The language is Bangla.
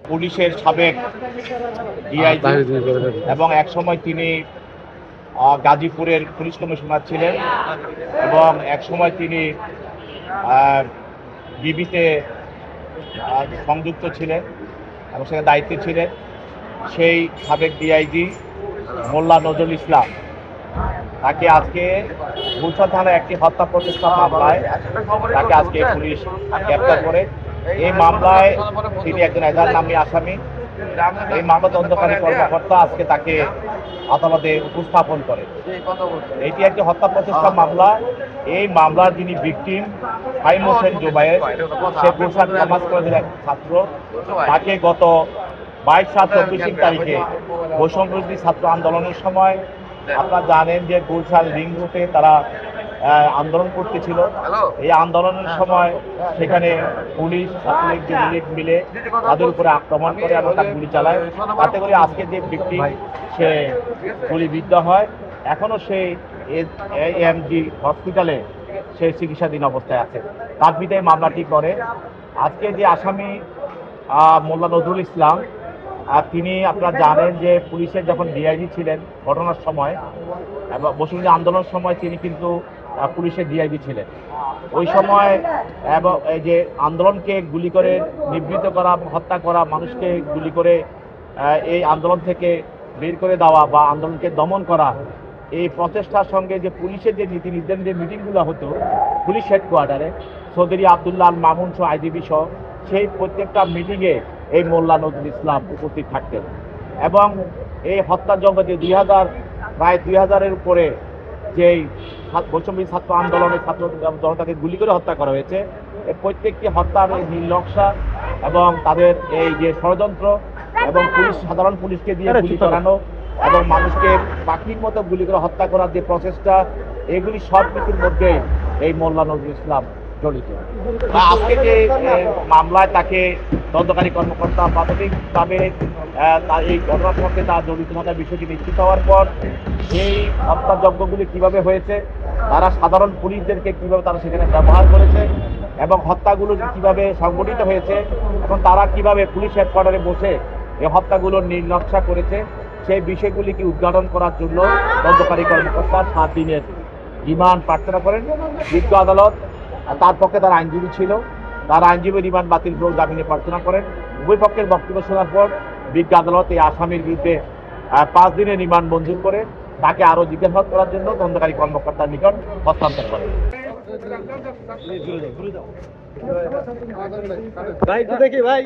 পুলিশের সাবেক ডিআইজি এবং একসময় তিনি গাজীপুরের পুলিশ কমিশনার ছিলেন এবং একসময় তিনি ডিবিতে সংযুক্ত ছিলেন এবং সেখানে দায়িত্বে ছিলেন। সেই সাবেক ডিআইজি মোল্লা নজরুল ইসলাম তাকে আজকে গুলশান থানায় একটি হত্যা প্রচেষ্টা মামলায় তাকে আজকে পুলিশ গ্রেপ্তার করে। এই মামলায় তিনি একজন এজাহার নামী আসামি। এই মামলা তদন্তকারী কর্মকর্তা আজকে তাকে আদালতে উপস্থাপন করে। এটি একটি হত্যা প্রচেষ্টা মামলা। এই মামলার যিনি ভিকটিম ফাহিম হোসেন জুবায়ের, সে গুলশান কমার্স কলেজের এক ছাত্র। তাকে গত 22/7/24 তারিখে বৈষম্যবিরোধী ছাত্র আন্দোলনের সময় আপনারা জানেন যে গুলশান রিং রুটে তারা আন্দোলন করতেছিল। এই আন্দোলনের সময় সেখানে পুলিশ ছাত্রলীগ যুবলীগ মিলে তাদের উপরে আক্রমণ করে এবং তাকে গুলি চালায়। তাতে করে আজকে যে ব্যক্তি সে গুলিবিদ্ধ হয়, এখনও সে এএমজি হসপিটালে সে চিকিৎসাধীন অবস্থায় আছে। তার পিতাই মামলাটি করে। আজকে যে আসামি মোল্লা নজরুল ইসলাম, তিনি আপনারা জানেন যে পুলিশের যখন ডিআইজি ছিলেন ঘটনার সময় এবং বৈষম্য আন্দোলনের সময় তিনি কিন্তু পুলিশের ডিআইজি ছিলেন। ওই সময় এবং এই যে আন্দোলনকে গুলি করে নিবৃত্ত করা, হত্যা করা, মানুষকে গুলি করে এই আন্দোলন থেকে বের করে দেওয়া বা আন্দোলনকে দমন করা, এই প্রচেষ্টার সঙ্গে যে পুলিশের যে নীতি নির্ধারণের যে মিটিংগুলো হতো পুলিশ হেডকোয়ার্টারে, চৌধুরী আবদুল্লাহ আল মামুন সহ আইজিবি সহ, সেই প্রত্যেকটা মিটিংয়ে এই মোল্লা নজরুল ইসলাম উপস্থিত থাকতেন। এবং এই হত্যাযজ্ঞ যে প্রায় 2000-এর উপরে যেই বৈষম্যবিরোধী ছাত্র আন্দোলনের ছাত্র জনতাকে গুলি করে হত্যা করা হয়েছে, এই প্রত্যেকটি হত্যার নির্লজ্জা এবং তাদের এই যে ষড়যন্ত্র এবং সাধারণ পুলিশকে দিয়ে গুলি করানো এবং মানুষকে পাখির মতো গুলি করে হত্যা করার যে প্রচেষ্টা, এগুলি সব কিছুর মধ্যে এই মোল্লা নজরুল ইসলাম জড়িত। আজকে যে মামলায় তাকে তদন্তকারী কর্মকর্তা প্রাথমিকভাবে এই ঘটনার সঙ্গে তার জড়িত থাকার বিষয়টি নিশ্চিত হওয়ার পর এই হত্যাযজ্ঞগুলি কিভাবে হয়েছে, তারা সাধারণ পুলিশদেরকে কিভাবে তারা সেখানে ব্যবহার করেছে এবং হত্যাগুলো কিভাবে সংগঠিত হয়েছে এবং তারা কিভাবে পুলিশ হেডকোয়ার্টারে বসে এই হত্যাগুলোর নির্নকশা করেছে, সেই বিষয়গুলিকে উদ্ঘাটন করার জন্য তদন্তকারী কর্মকর্তা 7 দিনের রিমান্ড প্রার্থনা করেন বিজ্ঞ আদালত। তার পক্ষে তার আইনজীবী ছিল, তার আইনজীবী রিমান্ড বাতিল করে জামিনে প্রার্থনা করেন। উভয় পক্ষের বক্তব্য শোনার পর বিজ্ঞ আদালত এই আসামির বিরুদ্ধে 5 দিনের রিমান্ড মঞ্জুর করে তাকে আরও জিজ্ঞাসাবাদ করার জন্য তদন্তকারী কর্মকর্তার নিকট হস্তান্তর করেন। ভাই একটু দেখি ভাই